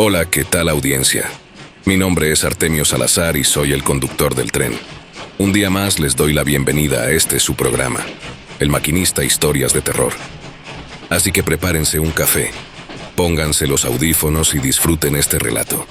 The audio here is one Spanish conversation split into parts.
Hola, ¿qué tal audiencia? Mi nombre es Artemio Salazar y soy el conductor del tren. Un día más les doy la bienvenida a este su programa, El Maquinista Historias de Terror. Así que prepárense un café, pónganse los audífonos y disfruten este relato.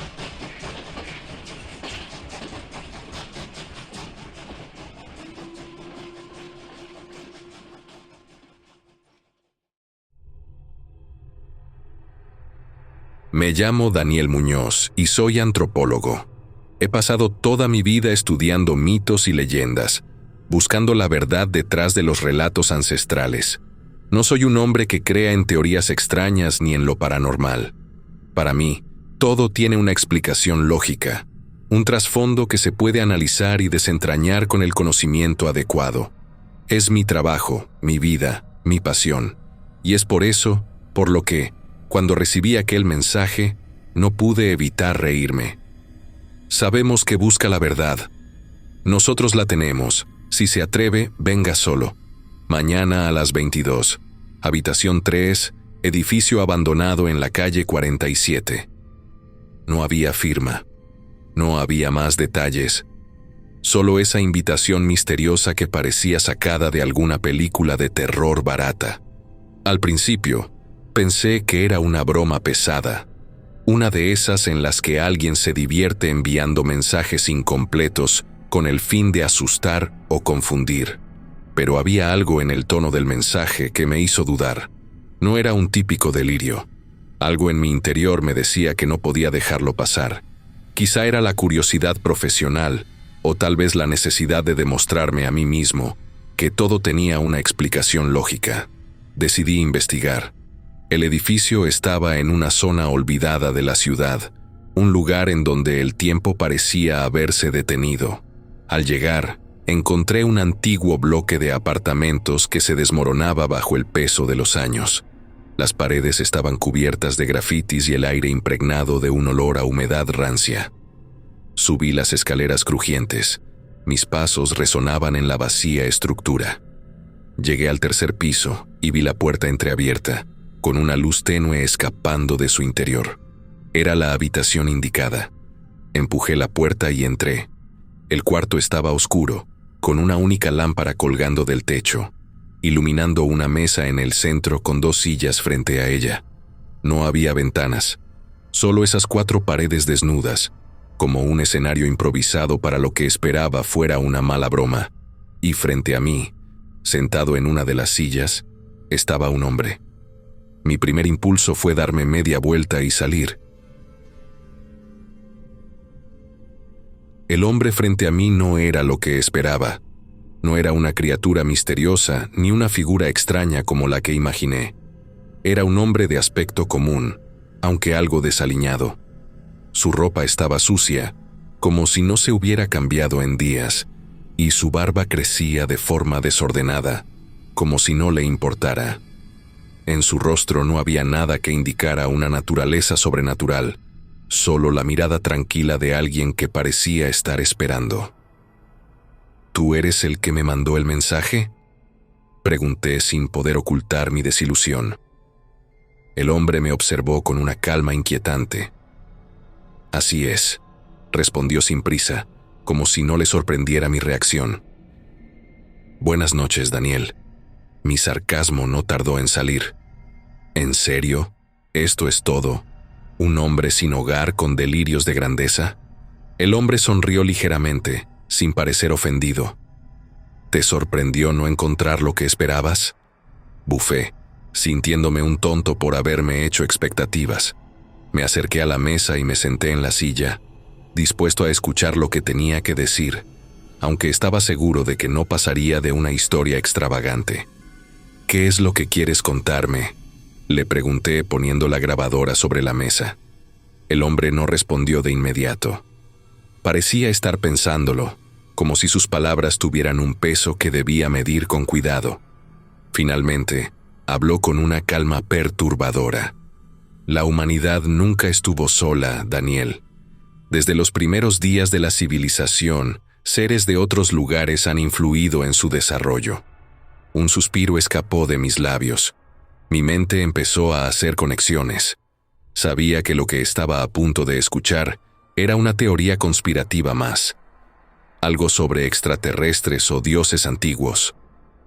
Me llamo Daniel Muñoz y soy antropólogo. He pasado toda mi vida estudiando mitos y leyendas, buscando la verdad detrás de los relatos ancestrales. No soy un hombre que crea en teorías extrañas ni en lo paranormal. Para mí, todo tiene una explicación lógica, un trasfondo que se puede analizar y desentrañar con el conocimiento adecuado. Es mi trabajo, mi vida, mi pasión. Y es por eso, por lo que, cuando recibí aquel mensaje, no pude evitar reírme. Sabemos que busca la verdad. Nosotros la tenemos. Si se atreve, venga solo. Mañana a las 22. Habitación 3, edificio abandonado en la calle 47. No había firma. No había más detalles. Solo esa invitación misteriosa que parecía sacada de alguna película de terror barata. Al principio, pensé que era una broma pesada, una de esas en las que alguien se divierte enviando mensajes incompletos con el fin de asustar o confundir. Pero había algo en el tono del mensaje que me hizo dudar. No era un típico delirio. Algo en mi interior me decía que no podía dejarlo pasar. Quizá era la curiosidad profesional, o tal vez la necesidad de demostrarme a mí mismo que todo tenía una explicación lógica. Decidí investigar. El edificio estaba en una zona olvidada de la ciudad, un lugar en donde el tiempo parecía haberse detenido. Al llegar, encontré un antiguo bloque de apartamentos que se desmoronaba bajo el peso de los años. Las paredes estaban cubiertas de grafitis y el aire impregnado de un olor a humedad rancia. Subí las escaleras crujientes. Mis pasos resonaban en la vacía estructura. Llegué al tercer piso y vi la puerta entreabierta, con una luz tenue escapando de su interior. Era la habitación indicada. Empujé la puerta y entré. El cuarto estaba oscuro, con una única lámpara colgando del techo, iluminando una mesa en el centro con 2 sillas frente a ella. No había ventanas, solo esas 4 paredes desnudas, como un escenario improvisado para lo que esperaba fuera una mala broma. Y frente a mí, sentado en una de las sillas, estaba un hombre. Mi primer impulso fue darme media vuelta y salir. El hombre frente a mí no era lo que esperaba. No era una criatura misteriosa ni una figura extraña como la que imaginé. Era un hombre de aspecto común, aunque algo desaliñado. Su ropa estaba sucia, como si no se hubiera cambiado en días, y su barba crecía de forma desordenada, como si no le importara. En su rostro no había nada que indicara una naturaleza sobrenatural, solo la mirada tranquila de alguien que parecía estar esperando. ¿Tú eres el que me mandó el mensaje?, pregunté sin poder ocultar mi desilusión. El hombre me observó con una calma inquietante. Así es, respondió sin prisa, como si no le sorprendiera mi reacción. Buenas noches, Daniel. Mi sarcasmo no tardó en salir. ¿En serio? ¿Esto es todo? ¿Un hombre sin hogar con delirios de grandeza? El hombre sonrió ligeramente, sin parecer ofendido. ¿Te sorprendió no encontrar lo que esperabas? Bufé, sintiéndome un tonto por haberme hecho expectativas. Me acerqué a la mesa y me senté en la silla, dispuesto a escuchar lo que tenía que decir, aunque estaba seguro de que no pasaría de una historia extravagante. ¿Qué es lo que quieres contarme?, le pregunté poniendo la grabadora sobre la mesa. El hombre no respondió de inmediato. Parecía estar pensándolo, como si sus palabras tuvieran un peso que debía medir con cuidado. Finalmente, habló con una calma perturbadora. La humanidad nunca estuvo sola, Daniel. Desde los primeros días de la civilización, seres de otros lugares han influido en su desarrollo. Un suspiro escapó de mis labios. Mi mente empezó a hacer conexiones. Sabía que lo que estaba a punto de escuchar era una teoría conspirativa más. Algo sobre extraterrestres o dioses antiguos.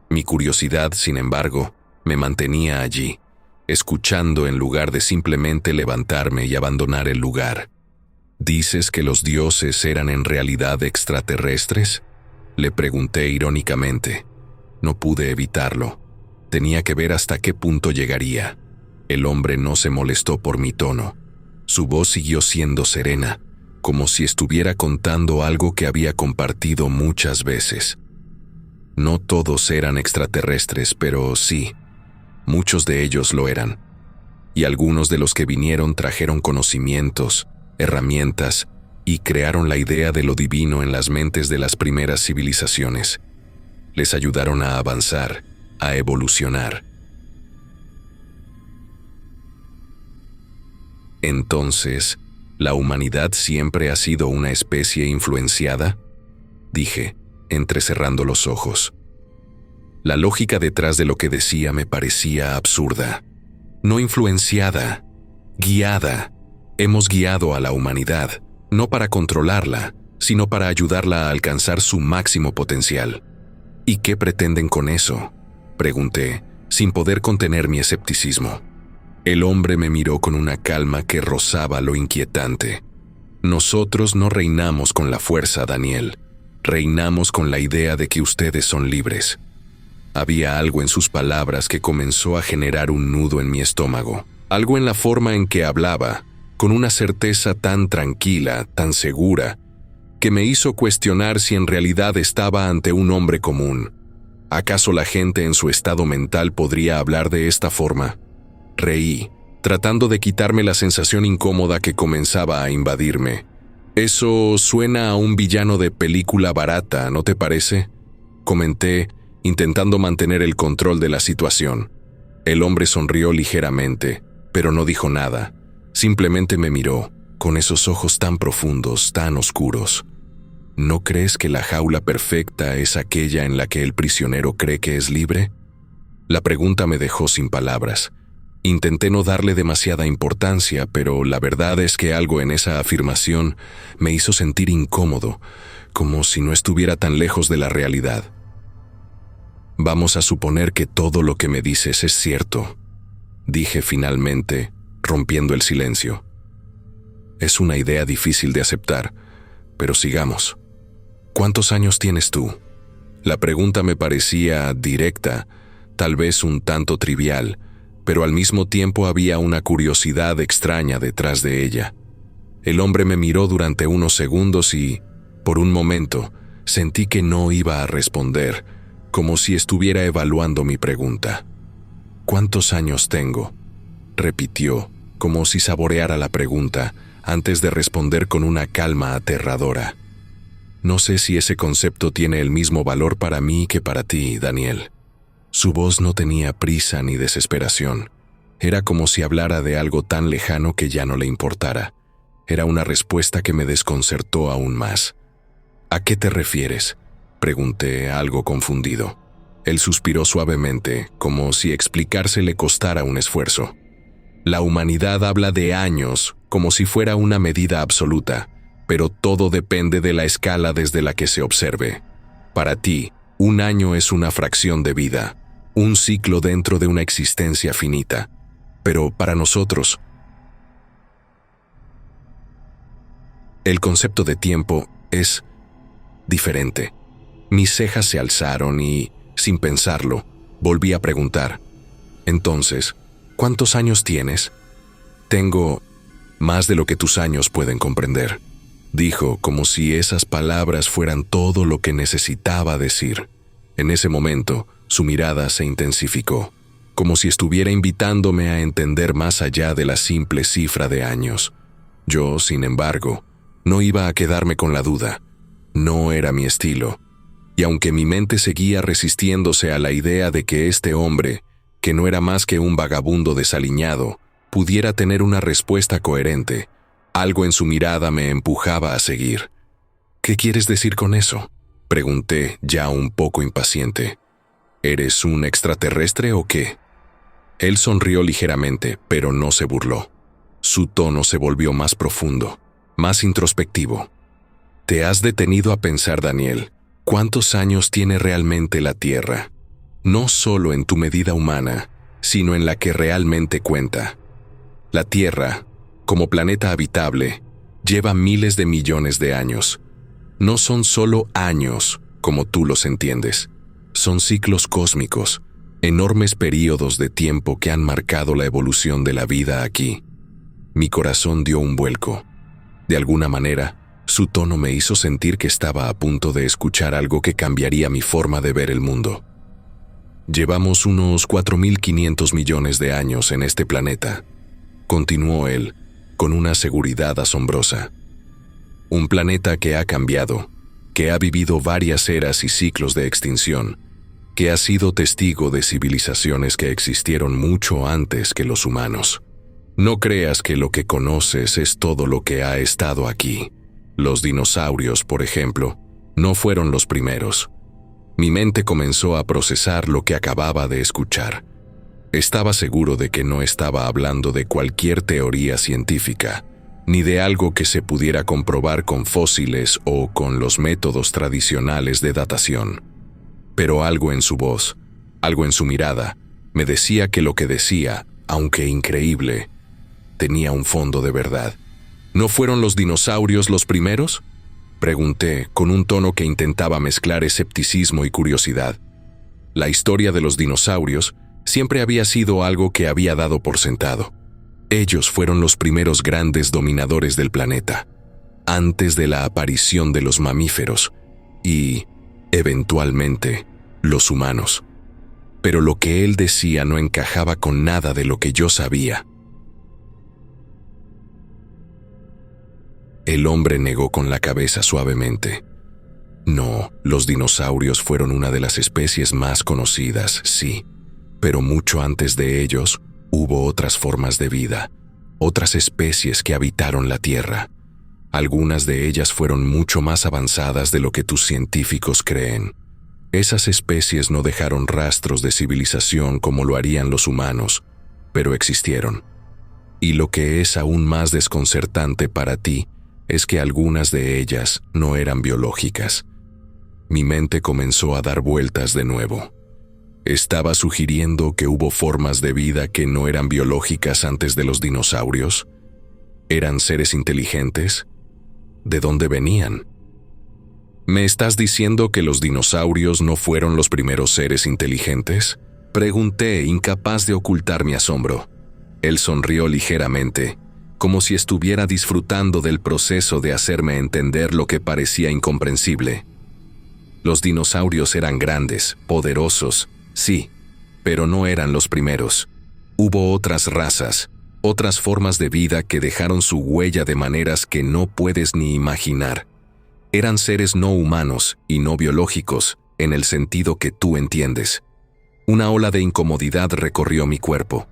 Mi curiosidad, sin embargo, me mantenía allí, escuchando en lugar de simplemente levantarme y abandonar el lugar. ¿Dices que los dioses eran en realidad extraterrestres?, le pregunté irónicamente. No pude evitarlo. Tenía que ver hasta qué punto llegaría. El hombre no se molestó por mi tono. Su voz siguió siendo serena, como si estuviera contando algo que había compartido muchas veces. No todos eran extraterrestres, pero sí, muchos de ellos lo eran. Y algunos de los que vinieron trajeron conocimientos, herramientas, y crearon la idea de lo divino en las mentes de las primeras civilizaciones. Les ayudaron a avanzar, a evolucionar. Entonces, ¿la humanidad siempre ha sido una especie influenciada?, dije, entrecerrando los ojos. La lógica detrás de lo que decía me parecía absurda. No influenciada, guiada. Hemos guiado a la humanidad, no para controlarla, sino para ayudarla a alcanzar su máximo potencial. ¿Y qué pretenden con eso?, pregunté, sin poder contener mi escepticismo. El hombre me miró con una calma que rozaba lo inquietante. Nosotros no reinamos con la fuerza, Daniel. Reinamos con la idea de que ustedes son libres. Había algo en sus palabras que comenzó a generar un nudo en mi estómago. Algo en la forma en que hablaba, con una certeza tan tranquila, tan segura, que me hizo cuestionar si en realidad estaba ante un hombre común. ¿Acaso la gente en su estado mental podría hablar de esta forma? Reí, tratando de quitarme la sensación incómoda que comenzaba a invadirme. Eso suena a un villano de película barata, ¿no te parece?, comenté, intentando mantener el control de la situación. El hombre sonrió ligeramente, pero no dijo nada. Simplemente me miró, con esos ojos tan profundos, tan oscuros. ¿No crees que la jaula perfecta es aquella en la que el prisionero cree que es libre? La pregunta me dejó sin palabras. Intenté no darle demasiada importancia, pero la verdad es que algo en esa afirmación me hizo sentir incómodo, como si no estuviera tan lejos de la realidad. Vamos a suponer que todo lo que me dices es cierto, dije finalmente, rompiendo el silencio. Es una idea difícil de aceptar, pero sigamos. ¿Cuántos años tienes tú? La pregunta me parecía directa, tal vez un tanto trivial, pero al mismo tiempo había una curiosidad extraña detrás de ella. El hombre me miró durante unos segundos y, por un momento, sentí que no iba a responder, como si estuviera evaluando mi pregunta. ¿Cuántos años tengo?, repitió, como si saboreara la pregunta, antes de responder con una calma aterradora. No sé si ese concepto tiene el mismo valor para mí que para ti, Daniel. Su voz no tenía prisa ni desesperación. Era como si hablara de algo tan lejano que ya no le importara. Era una respuesta que me desconcertó aún más. ¿A qué te refieres?, pregunté, algo confundido. Él suspiró suavemente, como si explicarse le costara un esfuerzo. La humanidad habla de años, como si fuera una medida absoluta, pero todo depende de la escala desde la que se observe. Para ti, un año es una fracción de vida, un ciclo dentro de una existencia finita. Pero para nosotros, el concepto de tiempo es diferente. Mis cejas se alzaron y, sin pensarlo, volví a preguntar. Entonces, ¿cuántos años tienes? Tengo más de lo que tus años pueden comprender, dijo, como si esas palabras fueran todo lo que necesitaba decir. En ese momento, su mirada se intensificó, como si estuviera invitándome a entender más allá de la simple cifra de años. Yo, sin embargo, no iba a quedarme con la duda. No era mi estilo. Y aunque mi mente seguía resistiéndose a la idea de que este hombre, que no era más que un vagabundo desaliñado, pudiera tener una respuesta coherente, algo en su mirada me empujaba a seguir. ¿Qué quieres decir con eso?, pregunté, ya un poco impaciente. ¿Eres un extraterrestre o qué? Él sonrió ligeramente, pero no se burló. Su tono se volvió más profundo, más introspectivo. ¿Te has detenido a pensar, Daniel, cuántos años tiene realmente la Tierra? No solo en tu medida humana, sino en la que realmente cuenta. La Tierra, como planeta habitable, lleva miles de millones de años. No son solo años, como tú los entiendes. Son ciclos cósmicos, enormes períodos de tiempo que han marcado la evolución de la vida aquí. Mi corazón dio un vuelco. De alguna manera, su tono me hizo sentir que estaba a punto de escuchar algo que cambiaría mi forma de ver el mundo. Llevamos unos 4.500 millones de años en este planeta, continuó él, con una seguridad asombrosa. Un planeta que ha cambiado, que ha vivido varias eras y ciclos de extinción, que ha sido testigo de civilizaciones que existieron mucho antes que los humanos. No creas que lo que conoces es todo lo que ha estado aquí. Los dinosaurios, por ejemplo, no fueron los primeros. Mi mente comenzó a procesar lo que acababa de escuchar. Estaba seguro de que no estaba hablando de cualquier teoría científica, ni de algo que se pudiera comprobar con fósiles o con los métodos tradicionales de datación. Pero algo en su voz, algo en su mirada, me decía que lo que decía, aunque increíble, tenía un fondo de verdad. ¿No fueron los dinosaurios los primeros?, pregunté, con un tono que intentaba mezclar escepticismo y curiosidad. La historia de los dinosaurios siempre había sido algo que había dado por sentado. Ellos fueron los primeros grandes dominadores del planeta, antes de la aparición de los mamíferos y, eventualmente, los humanos. Pero lo que él decía no encajaba con nada de lo que yo sabía. El hombre negó con la cabeza suavemente. No, los dinosaurios fueron una de las especies más conocidas, sí, pero mucho antes de ellos hubo otras formas de vida, otras especies que habitaron la Tierra. Algunas de ellas fueron mucho más avanzadas de lo que tus científicos creen. Esas especies no dejaron rastros de civilización como lo harían los humanos, pero existieron. Y lo que es aún más desconcertante para ti es que algunas de ellas no eran biológicas. Mi mente comenzó a dar vueltas de nuevo. ¿Estaba sugiriendo que hubo formas de vida que no eran biológicas antes de los dinosaurios? ¿Eran seres inteligentes? ¿De dónde venían? ¿Me estás diciendo que los dinosaurios no fueron los primeros seres inteligentes?, pregunté, incapaz de ocultar mi asombro. Él sonrió ligeramente, como si estuviera disfrutando del proceso de hacerme entender lo que parecía incomprensible. Los dinosaurios eran grandes, poderosos, sí, pero no eran los primeros. Hubo otras razas, otras formas de vida que dejaron su huella de maneras que no puedes ni imaginar. Eran seres no humanos y no biológicos, en el sentido que tú entiendes. Una ola de incomodidad recorrió mi cuerpo.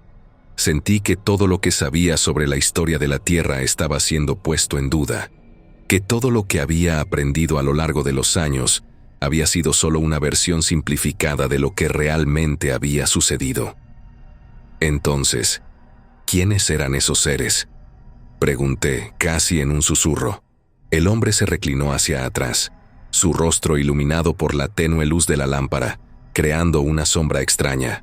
Sentí que todo lo que sabía sobre la historia de la Tierra estaba siendo puesto en duda, que todo lo que había aprendido a lo largo de los años había sido solo una versión simplificada de lo que realmente había sucedido. Entonces, ¿quiénes eran esos seres?, pregunté, casi en un susurro. El hombre se reclinó hacia atrás, su rostro iluminado por la tenue luz de la lámpara, creando una sombra extraña.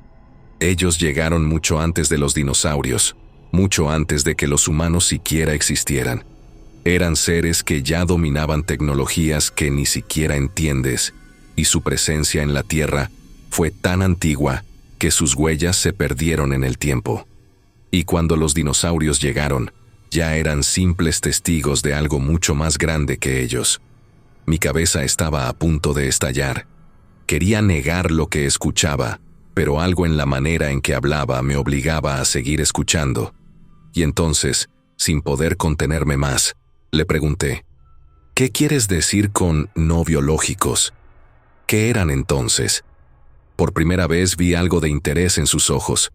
Ellos llegaron mucho antes de los dinosaurios, mucho antes de que los humanos siquiera existieran. Eran seres que ya dominaban tecnologías que ni siquiera entiendes, y su presencia en la Tierra fue tan antigua que sus huellas se perdieron en el tiempo. Y cuando los dinosaurios llegaron, ya eran simples testigos de algo mucho más grande que ellos. Mi cabeza estaba a punto de estallar. Quería negar lo que escuchaba, pero algo en la manera en que hablaba me obligaba a seguir escuchando. Y entonces, sin poder contenerme más, le pregunté, ¿qué quieres decir con no biológicos? ¿Qué eran entonces? Por primera vez vi algo de interés en sus ojos.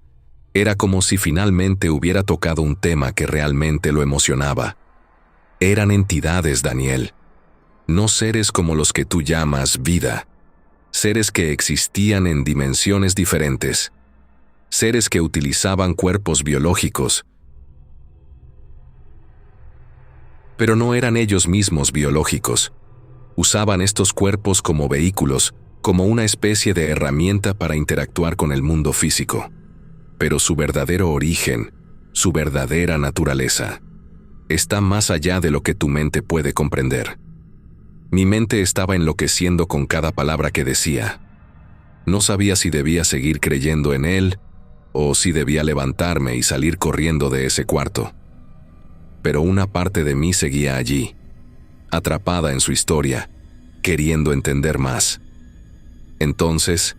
Era como si finalmente hubiera tocado un tema que realmente lo emocionaba. Eran entidades, Daniel. No seres como los que tú llamas vida. Seres que existían en dimensiones diferentes. Seres que utilizaban cuerpos biológicos. Pero no eran ellos mismos biológicos. Usaban estos cuerpos como vehículos, como una especie de herramienta para interactuar con el mundo físico. Pero su verdadero origen, su verdadera naturaleza, está más allá de lo que tu mente puede comprender. Mi mente estaba enloqueciendo con cada palabra que decía. No sabía si debía seguir creyendo en él o si debía levantarme y salir corriendo de ese cuarto. Pero una parte de mí seguía allí, atrapada en su historia, queriendo entender más. Entonces,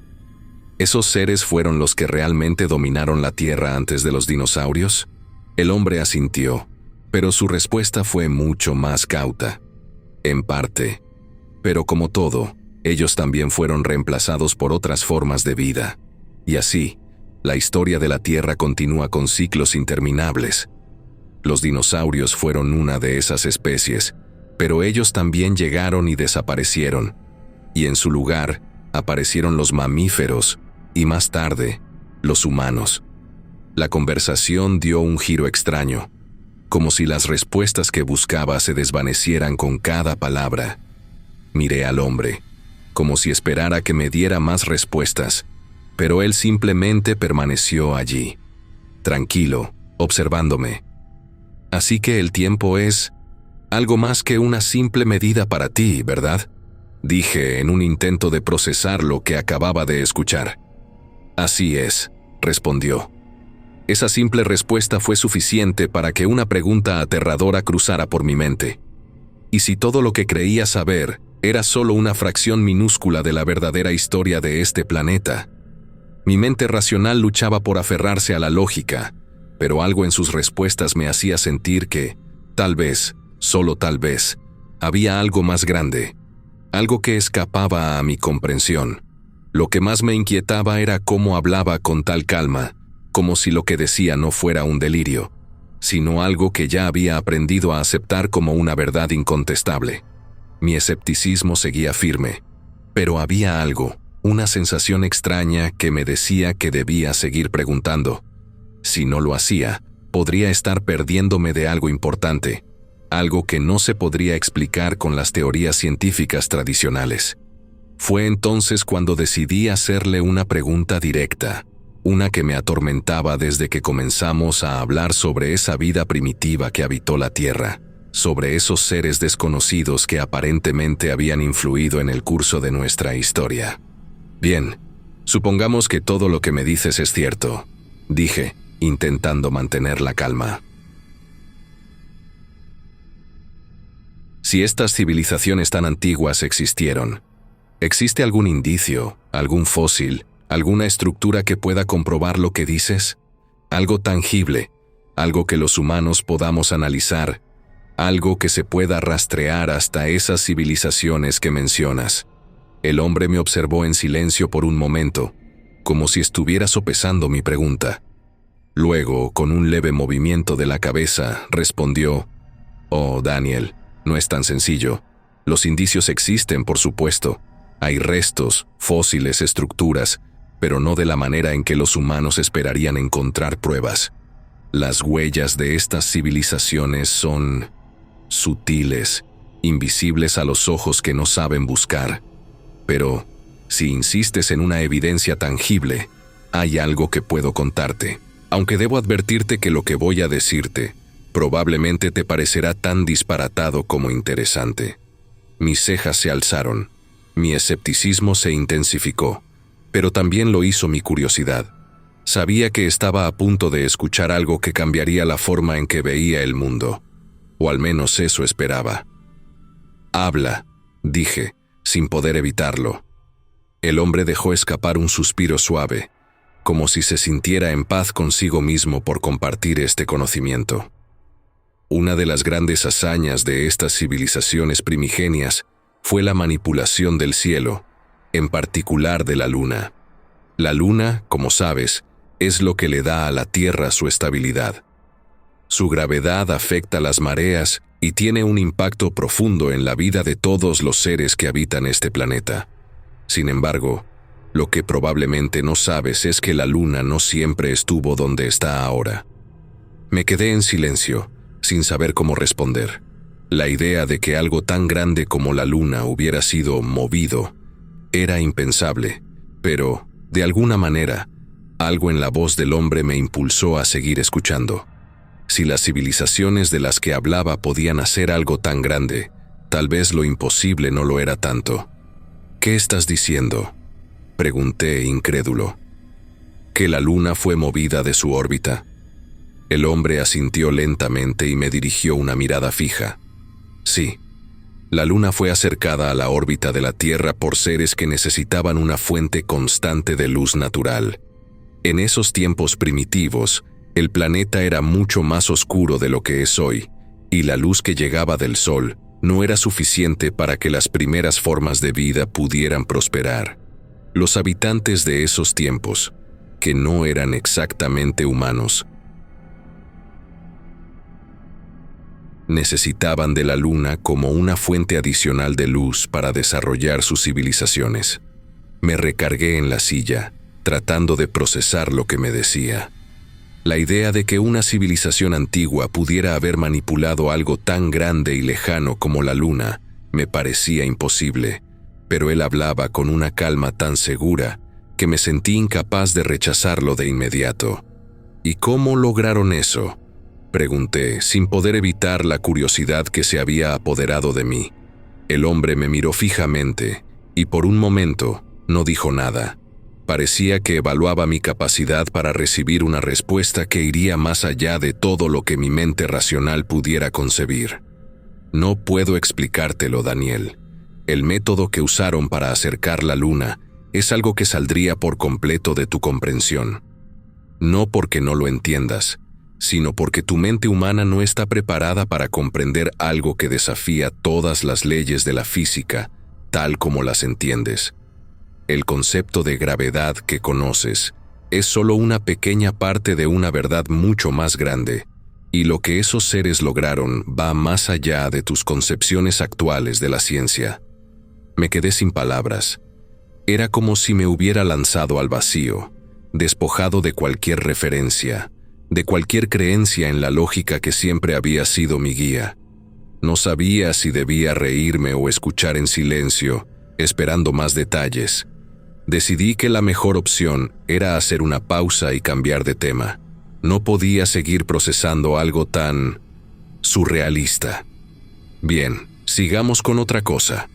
¿esos seres fueron los que realmente dominaron la Tierra antes de los dinosaurios? El hombre asintió, pero su respuesta fue mucho más cauta. En parte, pero como todo, ellos también fueron reemplazados por otras formas de vida. Y así, la historia de la Tierra continúa con ciclos interminables. Los dinosaurios fueron una de esas especies, pero ellos también llegaron y desaparecieron. Y en su lugar, aparecieron los mamíferos, y más tarde, los humanos. La conversación dio un giro extraño, como si las respuestas que buscaba se desvanecieran con cada palabra. Miré al hombre, como si esperara que me diera más respuestas, pero él simplemente permaneció allí, tranquilo, observándome. Así que el tiempo es algo más que una simple medida para ti, ¿verdad? Dije en un intento de procesar lo que acababa de escuchar. Así es, respondió. Esa simple respuesta fue suficiente para que una pregunta aterradora cruzara por mi mente. ¿Y si todo lo que creía saber era solo una fracción minúscula de la verdadera historia de este planeta? Mi mente racional luchaba por aferrarse a la lógica, pero algo en sus respuestas me hacía sentir que, tal vez, solo tal vez, había algo más grande, algo que escapaba a mi comprensión. Lo que más me inquietaba era cómo hablaba con tal calma, como si lo que decía no fuera un delirio, sino algo que ya había aprendido a aceptar como una verdad incontestable. Mi escepticismo seguía firme, pero había algo, una sensación extraña que me decía que debía seguir preguntando. Si no lo hacía, podría estar perdiéndome de algo importante, algo que no se podría explicar con las teorías científicas tradicionales. Fue entonces cuando decidí hacerle una pregunta directa, una que me atormentaba desde que comenzamos a hablar sobre esa vida primitiva que habitó la Tierra, sobre esos seres desconocidos que aparentemente habían influido en el curso de nuestra historia. Bien, supongamos que todo lo que me dices es cierto, dije, intentando mantener la calma. Si estas civilizaciones tan antiguas existieron, ¿existe algún indicio, algún fósil, alguna estructura que pueda comprobar lo que dices? Algo tangible, algo que los humanos podamos analizar, algo que se pueda rastrear hasta esas civilizaciones que mencionas. El hombre me observó en silencio por un momento, como si estuviera sopesando mi pregunta. Luego, con un leve movimiento de la cabeza, respondió: «Oh, Daniel, no es tan sencillo. Los indicios existen, por supuesto. Hay restos, fósiles, estructuras, pero no de la manera en que los humanos esperarían encontrar pruebas. Las huellas de estas civilizaciones son sutiles, invisibles a los ojos que no saben buscar. Pero, si insistes en una evidencia tangible, hay algo que puedo contarte, aunque debo advertirte que lo que voy a decirte probablemente te parecerá tan disparatado como interesante». Mis cejas se alzaron, mi escepticismo se intensificó, pero también lo hizo mi curiosidad. Sabía que estaba a punto de escuchar algo que cambiaría la forma en que veía el mundo, o al menos eso esperaba. «Habla», dije, sin poder evitarlo. El hombre dejó escapar un suspiro suave, como si se sintiera en paz consigo mismo por compartir este conocimiento. Una de las grandes hazañas de estas civilizaciones primigenias fue la manipulación del cielo, en particular de la luna. La luna, como sabes, es lo que le da a la Tierra su estabilidad. Su gravedad afecta las mareas y tiene un impacto profundo en la vida de todos los seres que habitan este planeta. Sin embargo, lo que probablemente no sabes es que la luna no siempre estuvo donde está ahora. Me quedé en silencio, sin saber cómo responder. La idea de que algo tan grande como la luna hubiera sido movido era impensable, pero, de alguna manera, algo en la voz del hombre me impulsó a seguir escuchando. Si las civilizaciones de las que hablaba podían hacer algo tan grande, tal vez lo imposible no lo era tanto. ¿Qué estás diciendo?, pregunté incrédulo. ¿Que la luna fue movida de su órbita? El hombre asintió lentamente y me dirigió una mirada fija. Sí, la luna fue acercada a la órbita de la Tierra por seres que necesitaban una fuente constante de luz natural. En esos tiempos primitivos, el planeta era mucho más oscuro de lo que es hoy, y la luz que llegaba del Sol no era suficiente para que las primeras formas de vida pudieran prosperar. Los habitantes de esos tiempos, que no eran exactamente humanos, necesitaban de la luna como una fuente adicional de luz para desarrollar sus civilizaciones. Me recargué en la silla, tratando de procesar lo que me decía. La idea de que una civilización antigua pudiera haber manipulado algo tan grande y lejano como la luna me parecía imposible, pero él hablaba con una calma tan segura que me sentí incapaz de rechazarlo de inmediato. ¿Y cómo lograron eso?, pregunté, sin poder evitar la curiosidad que se había apoderado de mí. El hombre me miró fijamente y por un momento no dijo nada. Parecía que evaluaba mi capacidad para recibir una respuesta que iría más allá de todo lo que mi mente racional pudiera concebir. No puedo explicártelo, Daniel. El método que usaron para acercar la luna es algo que saldría por completo de tu comprensión. No porque no lo entiendas, sino porque tu mente humana no está preparada para comprender algo que desafía todas las leyes de la física, tal como las entiendes. El concepto de gravedad que conoces es solo una pequeña parte de una verdad mucho más grande, y lo que esos seres lograron va más allá de tus concepciones actuales de la ciencia. Me quedé sin palabras. Era como si me hubiera lanzado al vacío, despojado de cualquier referencia, de cualquier creencia en la lógica que siempre había sido mi guía. No sabía si debía reírme o escuchar en silencio, esperando más detalles. Decidí que la mejor opción era hacer una pausa y cambiar de tema. No podía seguir procesando algo tan surrealista. Bien, sigamos con otra cosa,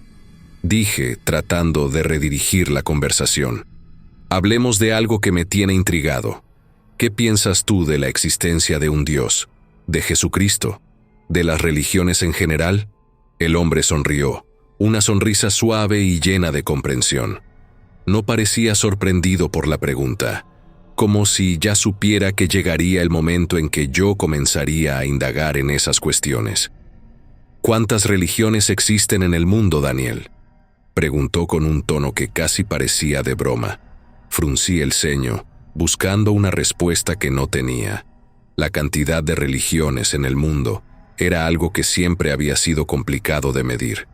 dije, tratando de redirigir la conversación. Hablemos de algo que me tiene intrigado. ¿Qué piensas tú de la existencia de un Dios, de Jesucristo, de las religiones en general? El hombre sonrió, una sonrisa suave y llena de comprensión. No parecía sorprendido por la pregunta, como si ya supiera que llegaría el momento en que yo comenzaría a indagar en esas cuestiones. ¿Cuántas religiones existen en el mundo, Daniel?, preguntó con un tono que casi parecía de broma. Fruncí el ceño, buscando una respuesta que no tenía. La cantidad de religiones en el mundo era algo que siempre había sido complicado de medir.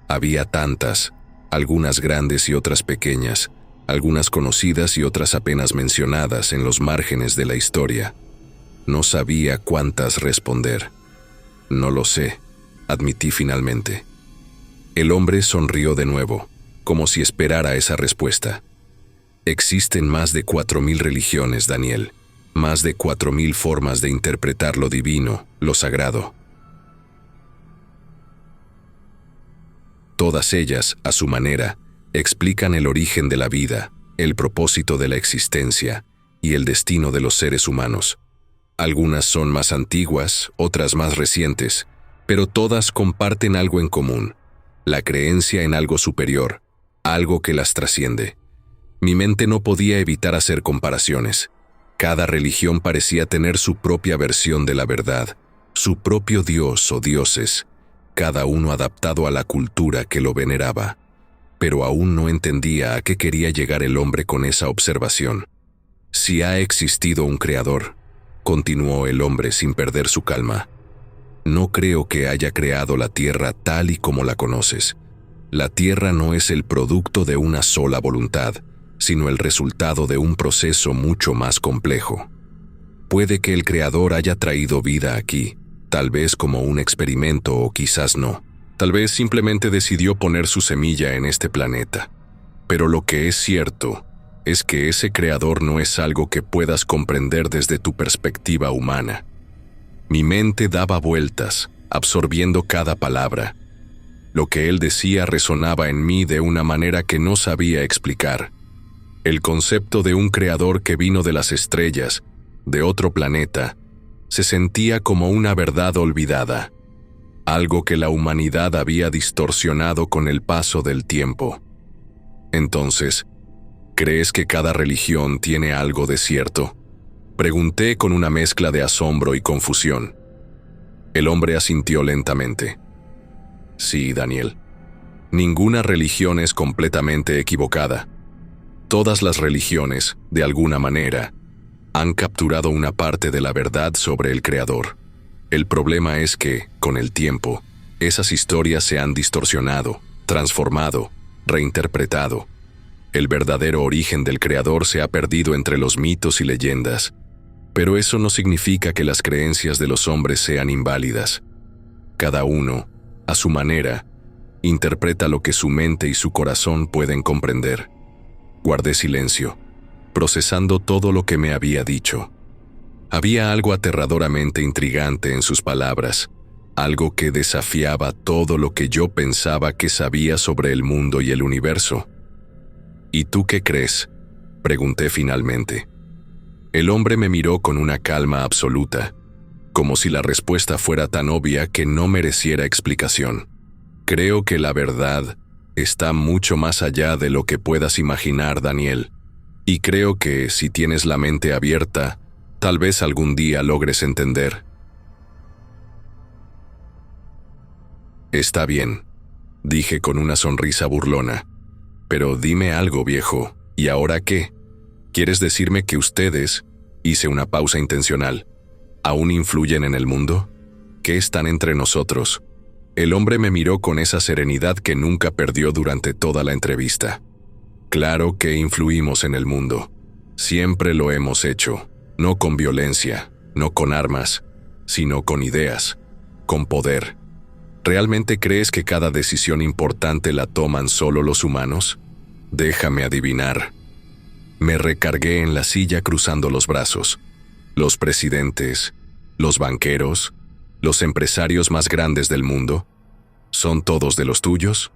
Había tantas, algunas grandes y otras pequeñas, algunas conocidas y otras apenas mencionadas en los márgenes de la historia. No sabía cuántas responder. No lo sé, admití finalmente. El hombre sonrió de nuevo, como si esperara esa respuesta. Existen más de 4000 religiones, Daniel, más de 4000 formas de interpretar lo divino, lo sagrado. Todas ellas, a su manera, explican el origen de la vida, el propósito de la existencia y el destino de los seres humanos. Algunas son más antiguas, otras más recientes, pero todas comparten algo en común: la creencia en algo superior, algo que las trasciende. Mi mente no podía evitar hacer comparaciones. Cada religión parecía tener su propia versión de la verdad, su propio dios o dioses, cada uno adaptado a la cultura que lo veneraba. Pero aún no entendía a qué quería llegar el hombre con esa observación. Si ha existido un creador, continuó el hombre sin perder su calma, no creo que haya creado la tierra tal y como la conoces. La tierra no es el producto de una sola voluntad, sino el resultado de un proceso mucho más complejo. Puede que el Creador haya traído vida aquí, tal vez como un experimento o quizás no. Tal vez simplemente decidió poner su semilla en este planeta. Pero lo que es cierto es que ese creador no es algo que puedas comprender desde tu perspectiva humana. Mi mente daba vueltas, absorbiendo cada palabra. Lo que él decía resonaba en mí de una manera que no sabía explicar. El concepto de un creador que vino de las estrellas, de otro planeta, se sentía como una verdad olvidada, algo que la humanidad había distorsionado con el paso del tiempo. Entonces, ¿crees que cada religión tiene algo de cierto? Pregunté con una mezcla de asombro y confusión. El hombre asintió lentamente. Sí, Daniel. Ninguna religión es completamente equivocada. Todas las religiones, de alguna manera, han capturado una parte de la verdad sobre el Creador. El problema es que, con el tiempo, esas historias se han distorsionado, transformado, reinterpretado. El verdadero origen del Creador se ha perdido entre los mitos y leyendas, pero eso no significa que las creencias de los hombres sean inválidas. Cada uno, a su manera, interpreta lo que su mente y su corazón pueden comprender. Guardé silencio, procesando todo lo que me había dicho. Había algo aterradoramente intrigante en sus palabras, algo que desafiaba todo lo que yo pensaba que sabía sobre el mundo y el universo. ¿Y tú qué crees?, pregunté finalmente. El hombre me miró con una calma absoluta, como si la respuesta fuera tan obvia que no mereciera explicación. Creo que la verdad está mucho más allá de lo que puedas imaginar, Daniel, y creo que si tienes la mente abierta, tal vez algún día logres entender. Está bien, dije con una sonrisa burlona. Pero dime algo, viejo, ¿y ahora qué? ¿Quieres decirme que ustedes, hice una pausa intencional, aún influyen en el mundo? ¿Qué están entre nosotros? El hombre me miró con esa serenidad que nunca perdió durante toda la entrevista. Claro que influimos en el mundo. Siempre lo hemos hecho, no con violencia, no con armas, sino con ideas, con poder. ¿Realmente crees que cada decisión importante la toman solo los humanos? Déjame adivinar. Me recargué en la silla cruzando los brazos. Los presidentes, los banqueros, los empresarios más grandes del mundo, ¿son todos de los tuyos?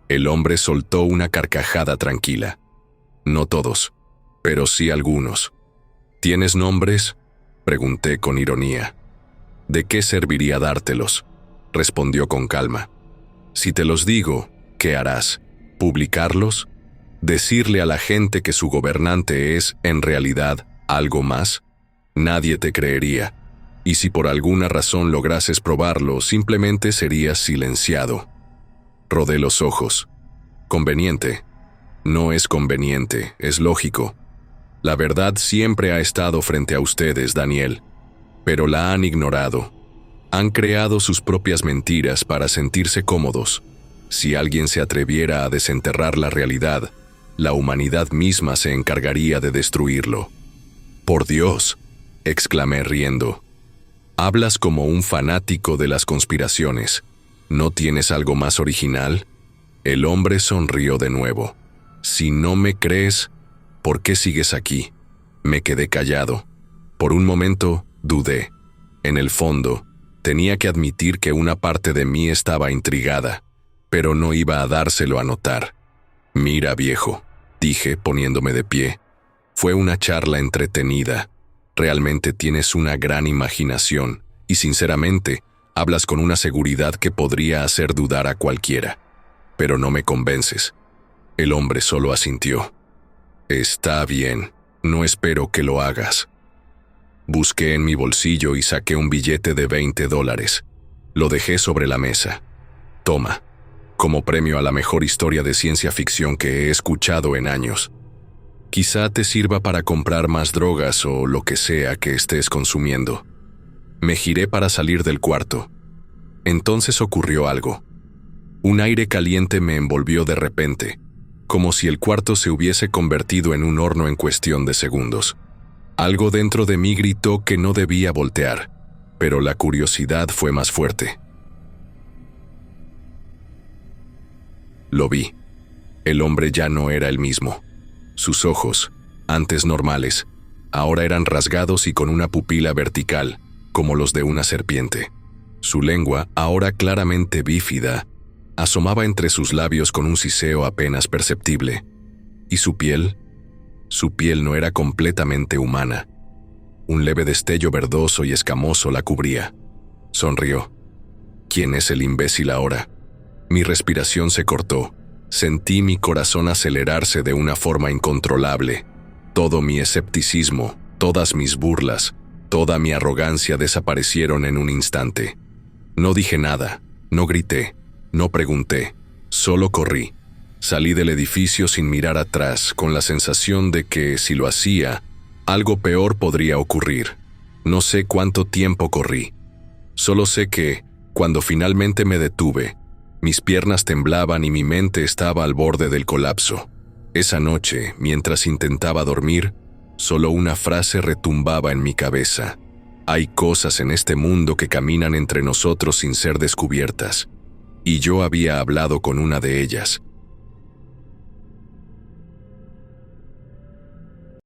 El hombre soltó una carcajada tranquila. No todos, pero sí algunos. ¿Tienes nombres?, pregunté con ironía. ¿De qué serviría dártelos?, respondió con calma. Si te los digo, ¿qué harás? ¿Publicarlos? ¿Decirle a la gente que su gobernante es, en realidad, algo más? Nadie te creería. Y si por alguna razón lograses probarlo, simplemente serías silenciado. Rodé los ojos. Conveniente. No es conveniente, es lógico. La verdad siempre ha estado frente a ustedes, Daniel, pero la han ignorado. Han creado sus propias mentiras para sentirse cómodos. Si alguien se atreviera a desenterrar la realidad, la humanidad misma se encargaría de destruirlo. «Por Dios», exclamé riendo. «Hablas como un fanático de las conspiraciones. ¿No tienes algo más original?» El hombre sonrió de nuevo. «Si no me crees, ¿por qué sigues aquí?» Me quedé callado. Por un momento, dudé. En el fondo, tenía que admitir que una parte de mí estaba intrigada, pero no iba a dárselo a notar. «Mira, viejo», dije poniéndome de pie. Fue una charla entretenida. Realmente tienes una gran imaginación y, sinceramente, hablas con una seguridad que podría hacer dudar a cualquiera. Pero no me convences. El hombre solo asintió. «Está bien, no espero que lo hagas». Busqué en mi bolsillo y saqué un billete de $20. Lo dejé sobre la mesa. «Toma, como premio a la mejor historia de ciencia ficción que he escuchado en años. Quizá te sirva para comprar más drogas o lo que sea que estés consumiendo». Me giré para salir del cuarto. Entonces ocurrió algo. Un aire caliente me envolvió de repente, como si el cuarto se hubiese convertido en un horno en cuestión de segundos. Algo dentro de mí gritó que no debía voltear. pero la curiosidad fue más fuerte. Lo vi. El hombre ya no era el mismo. Sus ojos, antes normales, ahora eran rasgados y con una pupila vertical, como los de una serpiente. Su lengua, ahora claramente bífida, asomaba entre sus labios con un siseo apenas perceptible. ¿Y su piel? Su piel no era completamente humana. Un leve destello verdoso y escamoso la cubría. Sonrió. ¿Quién es el imbécil ahora? Mi respiración se cortó. Sentí mi corazón acelerarse de una forma incontrolable. Todo mi escepticismo, todas mis burlas, toda mi arrogancia desaparecieron en un instante. No dije nada, no grité, no pregunté, solo corrí. Salí del edificio sin mirar atrás, con la sensación de que, si lo hacía, algo peor podría ocurrir. No sé cuánto tiempo corrí. Solo sé que, cuando finalmente me detuve, mis piernas temblaban y mi mente estaba al borde del colapso. Esa noche, mientras intentaba dormir, solo una frase retumbaba en mi cabeza. Hay cosas en este mundo que caminan entre nosotros sin ser descubiertas. Y yo había hablado con una de ellas.